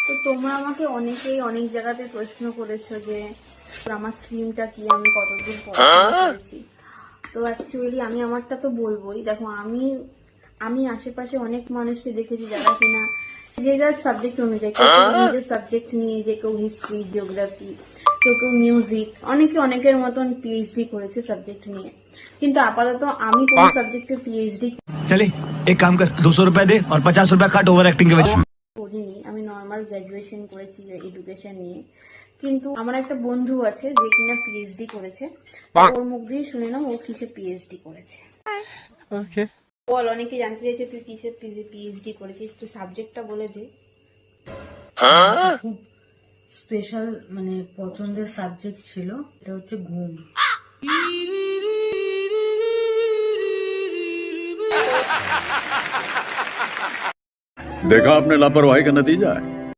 তো তোমরা আমাকে অনেকেই অনেক জায়গাতে প্রশ্ন করেছো যে আমার স্ট্রিমটা কি, আমি কতদূর পড়াশোনা করেছি। তো অ্যাকচুয়ালি আমি আমারটা তো বলবোই। দেখো, আমি আশেপাশে অনেক মানুষকে দেখেছি যারা কিনা যে যার সাবজেক্ট অনুযায়ী, কেউ নিজের সাবজেক্ট নিয়ে, যে কেউ হিস্ট্রি, জিওগ্রাফি, কেউ কেউ মিউজিক, অনেকে অনেকের মতন পিএইচডি করেছে সাবজেক্ট নিয়ে। কিন্তু আপাতত আমি কোন সাবজেক্টে পিএইচডি चले एक काम कर 200 रुपए दे और 50 रुपए काट ओवर एक्टिंग के वजह করিনি। আমি নর্মাল গ্র্যাজুয়েশন করেছি এডুকেশন নিয়ে। কিন্তু আমার একটা বন্ধু আছে যে কিনা পিএইচডি করেছে। ওর মুখ দিয়ে শুনে নাও ও কিসে পিএইচডি করেছে। ওকে, বল, অনেকে জানতে চাইছে তুই কিসে পিএইচডি করেছিস, তুই সাবজেক্টটা বলে দে। খুব স্পেশাল মানে পছন্দের সাবজেক্ট ছিল, এটা হচ্ছে ঘুম। देखा आपने लापरवाही का नतीजा है।